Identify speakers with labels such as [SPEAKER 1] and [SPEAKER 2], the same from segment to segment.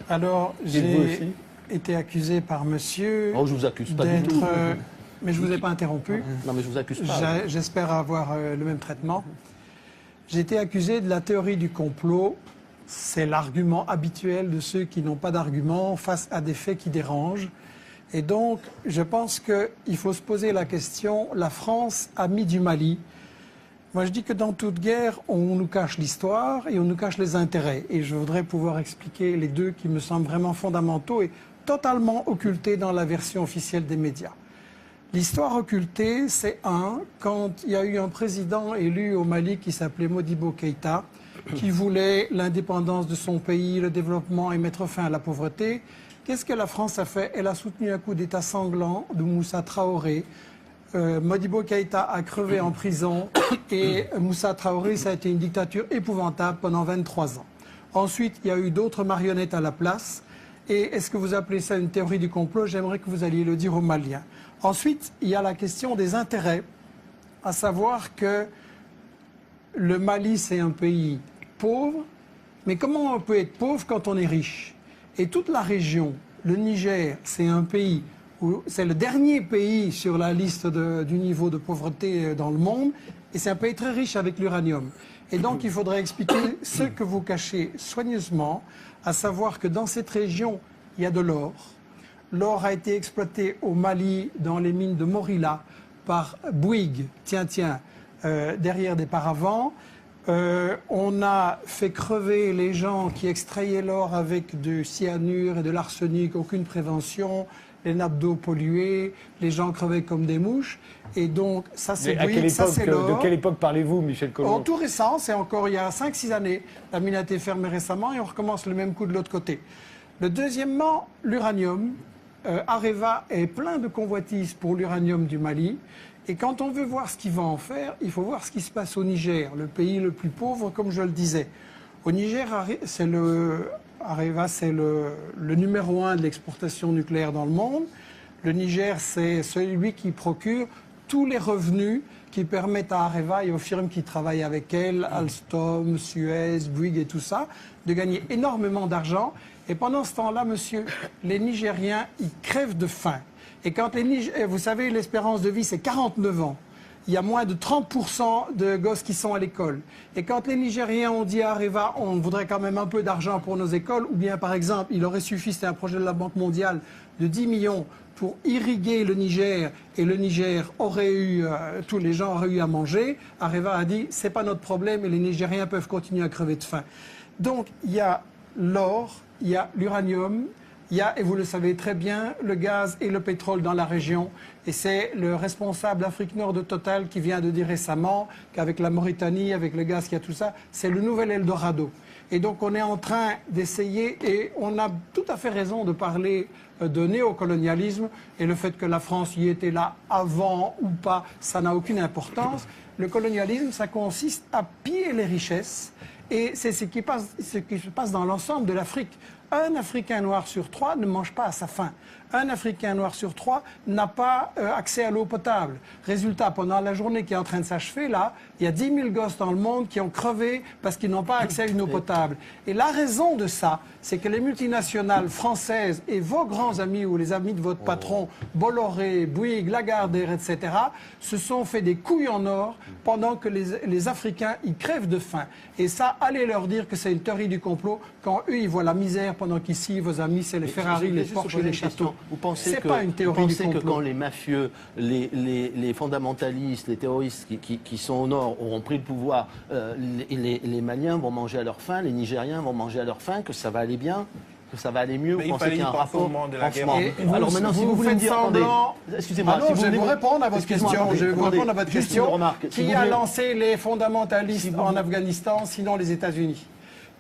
[SPEAKER 1] Alors, j'ai été accusé par monsieur...
[SPEAKER 2] Oh, je vous accuse pas du tout.
[SPEAKER 1] Mais je ne vous ai pas interrompu.
[SPEAKER 2] Non, mais je vous accuse pas.
[SPEAKER 1] J'espère avoir le même traitement. J'ai été accusé de la théorie du complot. C'est l'argument habituel de ceux qui n'ont pas d'argument face à des faits qui dérangent. Et donc, je pense qu'il faut se poser la question, la France, amie du Mali. Moi, je dis que dans toute guerre, on nous cache l'histoire et on nous cache les intérêts. Et je voudrais pouvoir expliquer les deux qui me semblent vraiment fondamentaux et totalement occultés dans la version officielle des médias. L'histoire occultée, c'est quand il y a eu un président élu au Mali qui s'appelait Modibo Keïta, qui voulait l'indépendance de son pays, le développement et mettre fin à la pauvreté. Qu'est-ce que la France a fait? Elle a soutenu un coup d'État sanglant de Moussa Traoré. Modibo Keïta a crevé en prison et Moussa Traoré, ça a été une dictature épouvantable pendant 23 ans. Ensuite, il y a eu d'autres marionnettes à la place. Et est-ce que vous appelez ça une théorie du complot? J'aimerais que vous alliez le dire aux Maliens. Ensuite, il y a la question des intérêts, à savoir que le Mali, c'est un pays pauvre, mais comment on peut être pauvre quand on est riche? Et toute la région, le Niger, c'est un pays où c'est le dernier pays sur la liste du niveau de pauvreté dans le monde, et c'est un pays très riche avec l'uranium. Et donc, il faudrait expliquer ce que vous cachez soigneusement, à savoir que dans cette région, il y a de l'or. L'or a été exploité au Mali, dans les mines de Morila, par Bouygues, derrière des paravents. On a fait crever les gens qui extrayaient l'or avec du cyanure et de l'arsenic, aucune prévention, les nappes d'eau polluées, les gens crevaient comme des mouches. Et donc, ça c'est Bouygues, ça c'est l'or.
[SPEAKER 3] De quelle époque parlez-vous, Michel Colomb?
[SPEAKER 1] Tout récent, c'est encore il y a 5-6 années. La mine a été fermée récemment et on recommence le même coup de l'autre côté. Deuxièmement, l'uranium. Areva est plein de convoitises pour l'uranium du Mali. Et quand on veut voir ce qu'il va en faire, il faut voir ce qui se passe au Niger, le pays le plus pauvre, comme je le disais. Au Niger, Areva, c'est le numéro 1 de l'exportation nucléaire dans le monde. Le Niger, c'est celui qui procure tous les revenus qui permettent à Areva et aux firmes qui travaillent avec elle, Alstom, Suez, Bouygues et tout ça, de gagner énormément d'argent. Et pendant ce temps-là, monsieur, les Nigériens, ils crèvent de faim. Et quand vous savez, l'espérance de vie, c'est 49 ans. Il y a moins de 30% de gosses qui sont à l'école. Et quand les Nigériens ont dit à Areva, on voudrait quand même un peu d'argent pour nos écoles, ou bien par exemple, il aurait suffi, c'était un projet de la Banque mondiale, de 10 millions pour irriguer le Niger, et le Niger aurait eu, tous les gens auraient eu à manger, Areva a dit, c'est pas notre problème et les Nigériens peuvent continuer à crever de faim. Donc, il y a l'or, il y a l'uranium, il y a, et vous le savez très bien, le gaz et le pétrole dans la région. Et c'est le responsable Afrique Nord de Total qui vient de dire récemment qu'avec la Mauritanie, avec le gaz qu'il y a tout ça, c'est le nouvel Eldorado. Et donc on est en train d'essayer, et on a tout à fait raison de parler de néocolonialisme, et le fait que la France y était là avant ou pas, ça n'a aucune importance. Le colonialisme, ça consiste à piller les richesses, et c'est ce qui se passe dans l'ensemble de l'Afrique. Un Africain noir sur 3 ne mange pas à sa faim. Un Africain noir sur 3 n'a pas accès à l'eau potable. Résultat, pendant la journée qui est en train de s'achever, là, il y a 10 000 gosses dans le monde qui ont crevé parce qu'ils n'ont pas accès à une eau potable. Et la raison de ça, c'est que les multinationales françaises et vos grands amis ou les amis de votre patron, Bolloré, Bouygues, Lagardère, etc., se sont fait des couilles en or pendant que les Africains, ils crèvent de faim. Et ça, allez leur dire que c'est une théorie du complot quand eux, ils voient la misère pendant qu'ici, vos amis, c'est les Ferrari, les Porsche et les châteaux.
[SPEAKER 2] Vous pensez
[SPEAKER 1] c'est pas une théorie du complot.
[SPEAKER 2] Que quand les mafieux, les fondamentalistes, les terroristes qui sont au nord auront pris le pouvoir, les Maliens vont manger à leur faim, les Nigériens vont manger à leur faim, que ça va aller bien, que ça va aller mieux?
[SPEAKER 4] Mais
[SPEAKER 2] vous pensez qu'il y a un rapport
[SPEAKER 4] de la guerre.
[SPEAKER 2] Alors maintenant, si vous voulez me dire, excusez-moi,
[SPEAKER 1] je vais vous répondre à votre question. Je vais vous répondre à votre question. Qui a lancé les fondamentalistes en Afghanistan, sinon les États-Unis?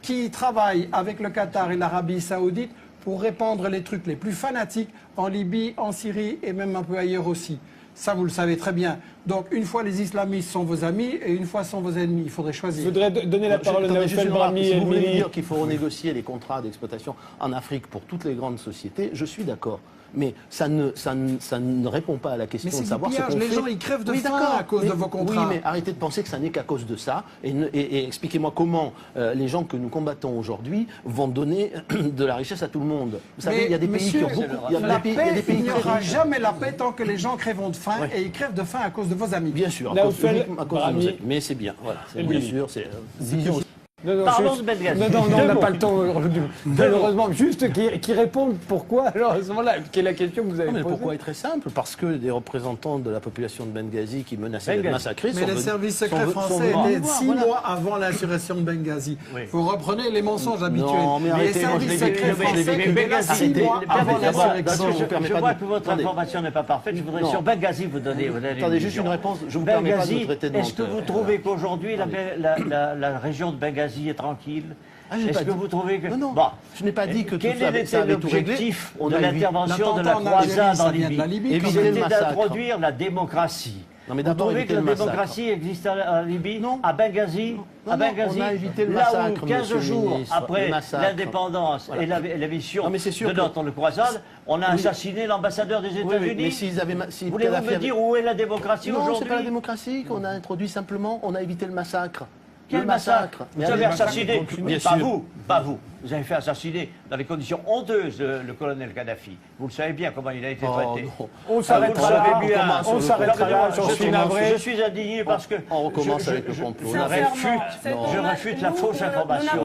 [SPEAKER 1] Qui travaille avec le Qatar et l'Arabie Saoudite pour répandre les trucs les plus fanatiques en Libye, en Syrie et même un peu ailleurs aussi? Ça, vous le savez très bien. Donc, une fois les islamistes sont vos amis et une fois sont vos ennemis. Il faudrait
[SPEAKER 3] Je
[SPEAKER 1] choisir.
[SPEAKER 3] voudrais donner la parole à
[SPEAKER 2] Attendez, juste
[SPEAKER 3] Naoufel
[SPEAKER 2] une remarque.
[SPEAKER 3] Brahmi
[SPEAKER 2] Si
[SPEAKER 3] et
[SPEAKER 2] vous voulez me
[SPEAKER 3] Emily.
[SPEAKER 2] dire qu'il faut renégocier les contrats d'exploitation en Afrique pour toutes les grandes sociétés, je suis d'accord. Mais ça ne répond pas à la question
[SPEAKER 1] Mais c'est
[SPEAKER 2] de
[SPEAKER 1] du
[SPEAKER 2] savoir ce
[SPEAKER 1] pillage.
[SPEAKER 2] qu'on
[SPEAKER 1] Les
[SPEAKER 2] fait.
[SPEAKER 1] gens, ils crèvent de
[SPEAKER 2] Oui,
[SPEAKER 1] faim
[SPEAKER 2] d'accord,
[SPEAKER 1] à cause de vos contrats.
[SPEAKER 2] Oui, mais arrêtez de penser que ça n'est qu'à cause de ça. Et expliquez-moi comment les gens que nous combattons aujourd'hui vont donner de la richesse à tout le monde. Vous savez, il y a des pays qui ont beaucoup.
[SPEAKER 1] La paix, il n'y aura
[SPEAKER 2] très riches.
[SPEAKER 1] jamais la paix tant que les gens crèveront de faim
[SPEAKER 2] Ouais.
[SPEAKER 1] et ils crèvent de faim à cause de vos amis.
[SPEAKER 2] Bien sûr,
[SPEAKER 3] Naoufel
[SPEAKER 2] uniquement à cause de
[SPEAKER 3] Brahmi.
[SPEAKER 2] nos amis. Mais c'est bien. Voilà, c'est
[SPEAKER 3] Et
[SPEAKER 2] bien
[SPEAKER 3] lui.
[SPEAKER 2] sûr, c'est vision.
[SPEAKER 3] Non,
[SPEAKER 4] Parlons
[SPEAKER 3] juste-
[SPEAKER 4] de Benghazi.
[SPEAKER 3] Non, on
[SPEAKER 4] Deux
[SPEAKER 3] n'a
[SPEAKER 4] mots.
[SPEAKER 3] pas le temps aujourd'hui. Malheureusement, juste qui répondent pourquoi. Alors à ce moment-là, quelle est la question que vous avez
[SPEAKER 2] Non, mais
[SPEAKER 3] posée?
[SPEAKER 2] pourquoi est très simple? Parce que des représentants de la population de Benghazi qui menaçaient d'être
[SPEAKER 4] Benghazi.
[SPEAKER 2] massacrés
[SPEAKER 1] Mais
[SPEAKER 2] sont
[SPEAKER 1] les
[SPEAKER 2] venus-
[SPEAKER 1] services
[SPEAKER 2] sont
[SPEAKER 1] secrets
[SPEAKER 2] venus-
[SPEAKER 1] français
[SPEAKER 2] sont venus
[SPEAKER 1] étaient
[SPEAKER 2] voir,
[SPEAKER 1] 6
[SPEAKER 2] voilà.
[SPEAKER 1] mois avant l'insurrection de Benghazi.
[SPEAKER 4] Oui.
[SPEAKER 1] Vous reprenez les mensonges habituels.
[SPEAKER 2] Non, mais
[SPEAKER 1] les
[SPEAKER 2] arrêtez, moi,
[SPEAKER 1] services
[SPEAKER 2] je l'ai vécu,
[SPEAKER 1] secrets
[SPEAKER 2] je l'ai
[SPEAKER 1] français
[SPEAKER 2] vécu.
[SPEAKER 1] étaient là 6
[SPEAKER 2] Arrêtez.
[SPEAKER 1] mois avant
[SPEAKER 2] D'abord,
[SPEAKER 1] l'insurrection.
[SPEAKER 2] je vous permets
[SPEAKER 4] Je
[SPEAKER 2] pas
[SPEAKER 4] vois
[SPEAKER 2] de-
[SPEAKER 4] que votre
[SPEAKER 2] attendez.
[SPEAKER 4] information n'est pas parfaite. Je voudrais
[SPEAKER 2] Non.
[SPEAKER 4] sur Benghazi vous donner.
[SPEAKER 2] Attendez, juste une réponse. Je vous permets pas de
[SPEAKER 4] Benghazi,
[SPEAKER 2] me traiter de
[SPEAKER 4] est-ce que
[SPEAKER 2] menteur.
[SPEAKER 4] vous trouvez qu'aujourd'hui la région de Benghazi est tranquille? Est-ce que vous trouvez que...
[SPEAKER 2] Non,
[SPEAKER 4] Bon.
[SPEAKER 2] je n'ai pas dit que tout
[SPEAKER 4] Quel
[SPEAKER 2] ça
[SPEAKER 4] était
[SPEAKER 2] ça avait tout réglé.
[SPEAKER 4] l'objectif
[SPEAKER 2] On
[SPEAKER 4] de
[SPEAKER 2] a
[SPEAKER 4] l'intervention de la
[SPEAKER 1] l'attentat en Algérie,
[SPEAKER 4] croisade
[SPEAKER 1] ça
[SPEAKER 4] en
[SPEAKER 1] vient de la
[SPEAKER 4] Libye?
[SPEAKER 1] Libye,
[SPEAKER 2] Éviter le
[SPEAKER 4] C'était
[SPEAKER 2] massacre.
[SPEAKER 4] d'introduire la démocratie.
[SPEAKER 2] Non, mais
[SPEAKER 4] Vous
[SPEAKER 2] d'abord,
[SPEAKER 4] trouvez
[SPEAKER 2] éviter
[SPEAKER 4] que la
[SPEAKER 2] le massacre.
[SPEAKER 4] démocratie existe en Libye?
[SPEAKER 2] Non.
[SPEAKER 4] À Benghazi?
[SPEAKER 2] Non,
[SPEAKER 4] À
[SPEAKER 2] non,
[SPEAKER 4] Benghazi,
[SPEAKER 2] on a évité le
[SPEAKER 4] là
[SPEAKER 2] massacre,
[SPEAKER 4] où 15
[SPEAKER 2] monsieur le
[SPEAKER 4] jours
[SPEAKER 2] ministre,
[SPEAKER 4] après
[SPEAKER 2] le massacre.
[SPEAKER 4] l'indépendance
[SPEAKER 2] Voilà.
[SPEAKER 4] et la mission
[SPEAKER 2] Non, mais c'est sûr
[SPEAKER 4] de
[SPEAKER 2] que-
[SPEAKER 4] notre croisade, on a
[SPEAKER 2] Oui.
[SPEAKER 4] assassiné l'ambassadeur des
[SPEAKER 2] Oui, oui,
[SPEAKER 4] États-Unis.
[SPEAKER 2] mais s'ils avaient. Si
[SPEAKER 4] Voulez-vous
[SPEAKER 2] Kadhafi
[SPEAKER 4] me
[SPEAKER 2] avait-
[SPEAKER 4] dire où est la démocratie
[SPEAKER 2] Non, c'est
[SPEAKER 4] aujourd'hui?
[SPEAKER 2] pas la démocratie qu'on a introduit simplement. On a évité le massacre.
[SPEAKER 4] Quel
[SPEAKER 2] Le
[SPEAKER 4] massacre? Vous
[SPEAKER 2] Mais
[SPEAKER 4] avez
[SPEAKER 2] allez,
[SPEAKER 4] assassiné,
[SPEAKER 2] bien
[SPEAKER 4] pas
[SPEAKER 2] sûr.
[SPEAKER 4] vous, pas vous. Vous avez fait assassiner dans les conditions honteuses le colonel Kadhafi. Vous le savez bien comment il a été
[SPEAKER 2] Oh,
[SPEAKER 4] traité.
[SPEAKER 2] non.
[SPEAKER 3] On
[SPEAKER 4] Vous
[SPEAKER 3] s'arrêtera
[SPEAKER 4] le savez
[SPEAKER 3] là.
[SPEAKER 4] bien.
[SPEAKER 3] On s'arrêtera là.
[SPEAKER 4] Je
[SPEAKER 3] J'en suis
[SPEAKER 4] suis-
[SPEAKER 3] navré.
[SPEAKER 4] Je suis indigné parce que
[SPEAKER 2] On recommence avec le complot.
[SPEAKER 4] je réfute la fausse information.